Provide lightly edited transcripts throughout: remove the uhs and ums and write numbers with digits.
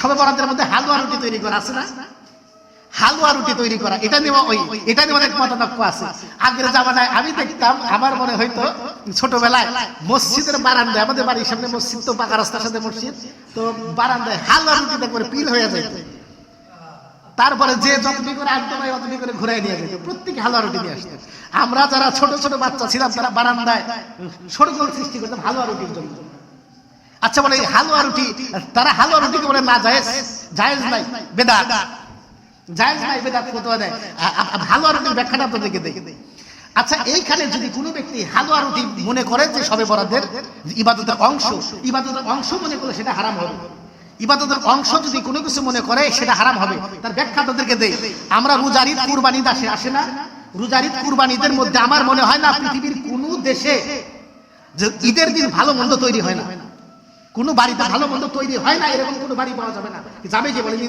সবে বরাতের মধ্যে হালুয়া রুটি তৈরি করা আছে না? হালুয়া রুটি তৈরি করা, এটা নিয়ে অনেক মতানক্য আছে। আগের জামানায় আমি দেখতাম, আমার মনে হয়তো ছোটবেলায় মসজিদের বারান্দায়, আমাদের বাড়ির সামনে মসজিদ, তো পাকা রাস্তার সাথে মসজিদ, তো বারান্দায় হালুয়া রুটিতে করে পিল হয়ে যায়। তারপরে যে যতটি করে আনতে পারে অতটি করে ঘুরাই নিয়ে যেত, প্রত্যেকে হালুয়া রুটি নিয়ে আসতো। আমরা যারা ছোট ছোট বাচ্চা ছিলাম তারা বারান্দায় শোরগোল সৃষ্টি করতাম হালুয়া রুটির জন্য। আচ্ছা বলে হালুয়া রুটি, তারা হালুয়া রুটিকে বলে না জায়েজ, জায়েজ নাই, বেদাত, জায়েজ নাই, বেদাত ফতোয়া দেয়। হালুয়া রুটির ব্যাখ্যাটা আপনাদেরকে দেখে দেই। আচ্ছা, এইখানে যদি কোনো ব্যক্তি হালুয়া রুটি মনে করে যে সবে বরাতের ইবাদতের অংশ, ইবাদতের অংশ মনে করলে সেটা হারাম হবে। ইবাদতের অংশ যদি কোনো কিছু মনে করে সেটা হারাম হবে। তার ব্যাখ্যা তাদেরকে দেই। আমরা রোজার ঈদ, কুরবানি আসে না? রোজার ঈদ, কুরবানিদের মধ্যে আমার মনে হয় না পৃথিবীর কোনো দেশে যে ঈদের দিন ভালো মন্দ তৈরি হয় না, কোনো বাড়িতে ভালো মন্দ তৈরি হয় না এরকম কোনো বাড়ি পাওয়া যাবে না। যাবে যে বলেন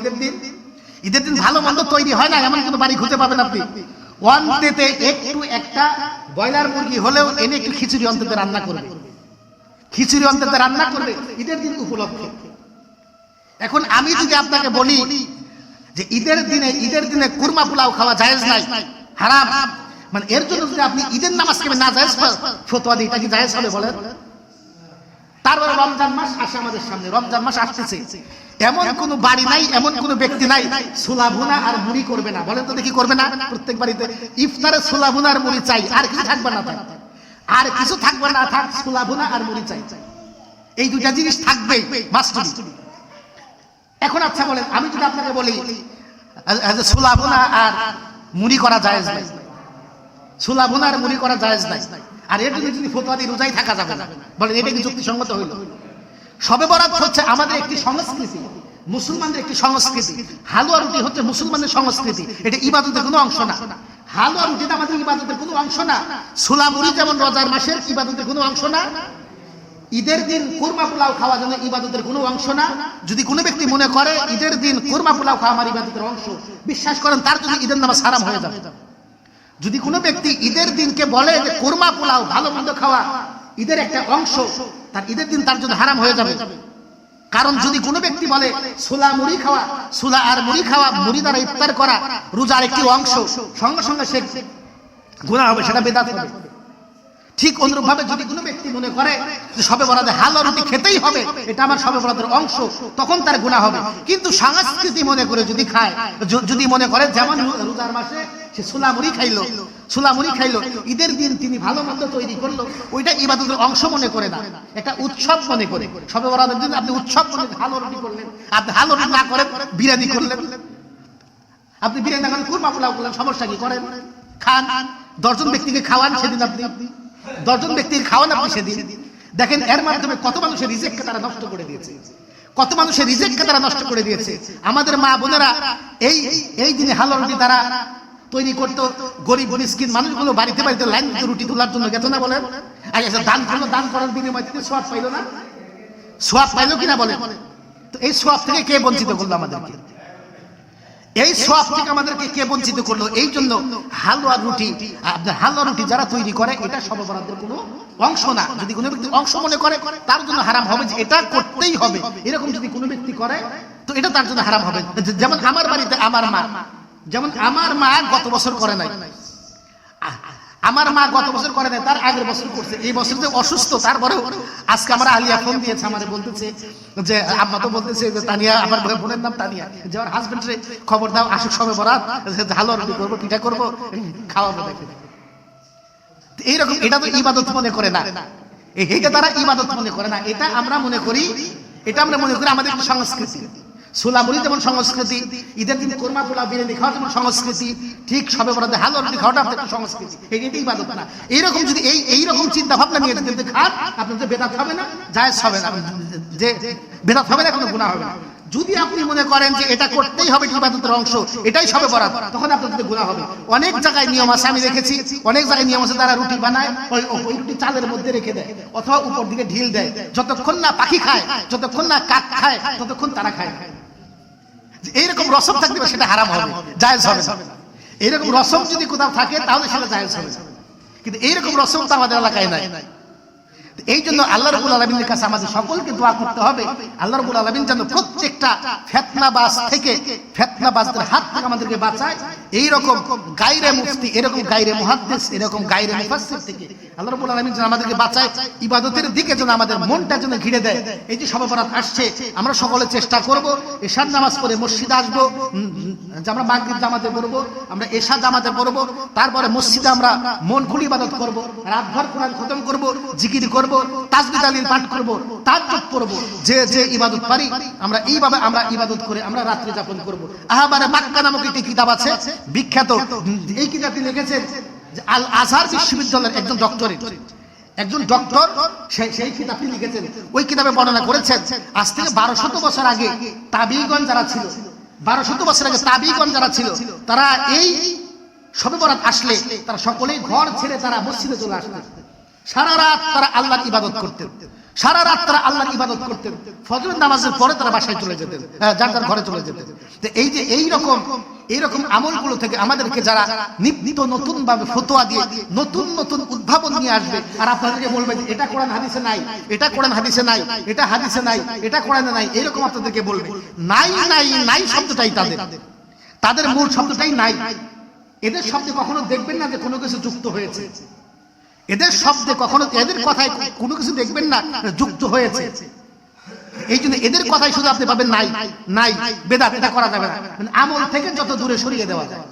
ঈদের দিন ভালো মন্দ তৈরি হয় না এমন কোনো বাড়ি খুঁজে পাবেন আপনি? অন্ততে একটু একটা ব্রয়লার মুরগি হলেও এনে একটু খিচুড়ি অন্ততে রান্না করবে, খিচুড়ি অন্ততে রান্না করবে ঈদের দিন উপলক্ষে। এখন আমি যদি আপনাকে বলি যে ঈদের দিনে কুরমা পোলাও খাওয়া জায়েজ নাই, হারাম, মানে এর জন্য যদি আপনি ঈদের নামাজকে না জায়েজ ফতোয়া দিই, এটা কি জায়েজ হবে বলেন? তারপরে রমজান মাস আসে আমাদের সামনে, রমজান মাস আসতেছে, এমন কোন বাড়ি নাই, এমন কোন ব্যক্তি নাই ছোলা ভুনা আর মুড়ি করবে না। বলেন তো দেখি, করবে না? প্রত্যেক বাড়িতে ইফতারে ছোলা ভুনা আর মুড়ি চাই, আর কিছু থাকবে না, আর কিছু থাকবে না, থাক ছোলা ভুনা আর মুড়ি চাই, এই দুইটা জিনিস থাকবেই মাস্ট। এখন আচ্ছা বলেন, আমি যদি আপনাকে বলি ছোলা ভুনা আর মুড়ি করা জায়েজ নাই, ছোলা ভুনা আর মুড়ি করা জায়েজ নাই, আর এর জন্য যদি ফতোয়া দিয়ে রোজাই থাকা যাবে না, বলেন এটা কি যুক্তিসঙ্গত হইল? শবে বরাত হচ্ছে আমাদের একটি সংস্কৃতি, মুসলমানদের একটি সংস্কৃতি। হালুয়া রুটি হচ্ছে মুসলমানদের সংস্কৃতি, এটা ইবাদতের কোনো অংশ না। হালুয়া রুটিটা আমাদের ইবাদতের কোনো অংশ না। ছোলা মুড়ি যেমন রোজার মাসের ইবাদতের কোনো অংশ না, ঈদের দিন কুরমা পোলাও খাওয়া যেন ইবাদতের কোনো অংশ না। যদি কোনো ব্যক্তি মনে করে ঈদের দিন কুরমা পোলাও খাওয়া আমার ইবাদতের অংশ, বিশ্বাস করেন তার জন্য ঈদের নামাজ হারাম হয়ে যাবে। যদি কোনো ব্যক্তি ঈদের দিনকে বলে যে কুরমা পোলাও ভালো মন্দ খাওয়া ঈদের একটা অংশ, তার ঈদের দিন তার জন্য হারাম হয়ে যাবে। কারণ যদি কোনো ব্যক্তি বলে ছোলা মুড়ি খাওয়া, ছোলা আর মুড়ি খাওয়া, মুড়ি দ্বারা ইফতার করা রোজার একটি অংশ, সঙ্গে সঙ্গে সে গুনাহ হবে, সেটা বেদাত হবে। ঠিক অনুরূপ ভাবে যদি কোনো ব্যক্তি মনে করে যে সবে বরাতে হালুয়া রুটি খেতেই হবে, এটা আমার সবে বরাতের অংশ, তখন তার গুনাহ হবে। কিন্তু সংস্কৃতি মনে করে যদি খায়, যদি মনে করে যেমন রোজার মাসে সে ছোলা মুড়ি খাইলো, ঈদের দিন তিনি ভালো মন্দ তৈরি করলো, ওইটা ইবাদতের অংশ মনে করে না, একটা উৎসব মনে করে। সবে বরাতের দিন আপনি উৎসব মনে হালুয়া রুটি করলেন, আপনি হালুয়া রুটি না করেন বিরিয়ানি করলেন, আপনি বিরিয়ানি না করেন কুরমা পোলাও করলেন, সমস্যা কি? করেন, খান, 10 জন ব্যক্তিকে খাওয়ান সেদিন, আপনি 10 জন ব্যক্তির খাওয়ান আপনি সেদিন। দেখেন এর মাধ্যমে কত মানুষের রিজিককে তারা নষ্ট করে দিয়েছে, কত মানুষের রিজিককে তারা নষ্ট করে দিয়েছে। আমাদের মা বোনেরা এই দিনে হালুয়া রুটি তারা তৈরি করতো, গরিব মিসকিন মানুষগুলো বাড়িতে বাড়িতে লাইন দিতে রুটি তোলার জন্য গেত না বলেন? দান করলো, দান করার বিনিময়ে তিনি সওয়াব পাইলো না? সওয়াব পাইলো কিনা বলেন? তো এই সওয়াব থেকে কে বঞ্চিত করলো আমাদেরকে? এই সওয়াব থেকে আমাদেরকে কে বঞ্চিত করলো? এই জন্য হালুয়া রুটি, আপনার হালুয়া রুটি যারা তৈরি করে এটা সবে বরাতের কোনো অংশ না। যদি কোনো ব্যক্তি অংশ মনে করে তার জন্য হারাম হবে, যে এটা করতেই হবে, এরকম যদি কোনো ব্যক্তি করে তো এটা তার জন্য হারাম হবে। যেমন আমার বাড়িতে আমার মা গত বছর করে নাই, আমার মা গত বছর করে নাই, তার আগের বছর করছে। এই বছর যে অসুস্থ, তারপরেও আজকে আমার আলিয়া ফোন দিয়েছে, আমার বলতেছে যে আম্মা তো বলতেছে যে তানিয়া, আমার বোনের নাম তানিয়া, যে আমার হাজবেন্ডে খবর দাও, আসুক সবে বরাত, হালুয়া রুটি করবো, পিঠা করবো, খাওয়াবো। দেখে এইরকম, এটা তো ইবাদত মনে করে না, এটা তারা ইবাদত মনে করে না, এটা আমরা মনে করি আমাদের একটা সংস্কৃতি। ছোলা মুড়ি যেমন সংস্কৃতি, ঈদের দিনে কুরমা পোলাও বিরিয়ানি খাওয়া যেমন সংস্কৃতি, ঠিক সবে বরাতে হালুয়া রুটি খাওয়াটা আপনার একটা সংস্কৃতি, এটা ইবাদত না। এইরকম যদি এইরকম চিন্তা ভাবনা নিয়ে যদি খান, আপনার যে বেদাত হবে না, জায়েজ হবে না, যে বেদাত হবে না, কোনো গুনাহ হবে না। যদি আপনি মনে করেন যে এটা করতেই হবে, ইবাদতের অংশ, এটাই সবে বরাত, তখন আপনাদের গুনাহ হবে। অনেক জায়গায় নিয়ম আছে, আমি দেখেছি অনেক জায়গায় নিয়ম আছে, তারা রুটি বানায় ওই রুটি চালের মধ্যে রেখে দেয়, অথবা উপর দিকে ঢিল দেয়, যতক্ষণ না পাখি খায়, যতক্ষণ না কাক খায়, ততক্ষণ তারা খায়। এইরকম রসম থাকবে সেটা হারাম হবে, জায়েজ হবে না। এইরকম রসম যদি কোথাও থাকে তাহলে সেটা জায়েজ হবে, কিন্তু এইরকম রসম তো আমাদের এলাকায় নাই। এই জন্য আল্লাহ রাব্বুল আলামিনের কাছে আমাদের সকলকে দোয়া করতে হবে, আল্লাহ রাব্বুল আলামিন যেন প্রত্যেকটা ফিতনাবাজ থেকে, ফিতনাবাজদের হাত থেকে আমাদেরকে বাঁচায়। এই রকম গায়রে মুফতি, এরকম গায়রে মুহাদ্দিস, এরকম গায়রে মুফাসসির থেকে আল্লাহ রাব্বুল আলামিন যেন আমাদেরকে বাঁচায়। ইবাদতের দিকে যেন আমাদের মনটা যেন ঘিরে দেয়। এই যে শবে বরাত আসছে, আমরা সকলে চেষ্টা করব এশার নামাজ পড়ে মসজিদে আসবো, আমরা মাগরিব জামাতে পড়বো, আমরা এশা জামাতে পড়বো, তারপরে মসজিদে আমরা মন খুলে ইবাদত করব, রাতভর কোরআন খতম করব, জিকির করব, তাসবিহ তাহলিল পাঠ করব, তাহাজ্জুদ পড়ব। যে যে ইবাদত পারি আমরা এইভাবে আমরা ইবাদত করে আমরা রাত্রি যাপন করব। আহবারে মাক্কা নামক একটি কিতাব আছে বিখ্যাত, এই কিতাবটি লিখেছেন যে আল আজহার বিশ্ববিদ্যালয়ের একজন ডক্টর সেই কিতাবটি লিখেছেন। ওই কিতাবে বর্ণনা করেছেন আজ থেকে 1200 বছর আগে তাবিঈগণ যারা ছিল, 1200 বছর আগে তাবিঈগণ যারা ছিল, তারা এই শবে বরাত আসলে তারা সকলেই ঘর ছেড়ে তারা মসজিদে চলে আসতেন। সারা রাত তারা আল্লাহর ইবাদত করতেন, সারা রাত তারা আল্লাহর ইবাদত করতেন। ফজরের নামাজের পরে তারা বাসায় চলে যেতেন, যার যার ঘরে চলে যেতেন। তো এই যে এইরকম আমলগুলো থেকে আমাদেরকে যারা নিত্য নতুন ভাবে ফতোয়া দিয়ে নতুন নতুন উদ্ভাবন নিয়ে আসবে, আর আপনাদেরকে বলবে যে এটা কোরআন হাদিসে নাই, এটা কোরআন হাদিসে নাই, এটা হাদিসে নাই, এটা কোরআনে নাই, এরকম আপনাদেরকে বলবে। নাই নাই নাই শব্দটাই তাদের মূল শব্দটাই নাই। এদের শব্দে কখনো দেখবেন না যে কোনো কিছু যুক্ত হয়েছে, এদের শব্দে কখনো, এদের কথায় কোনো কিছু দেখবেন না যুক্ত হয়েছে। এই জন্য এদের কথাই শুধু আপনি পাবেন নাই নাই, বেদাত, এটা করা যাবে না। আমল থেকে যত দূরে সরিয়ে দেওয়া যায়।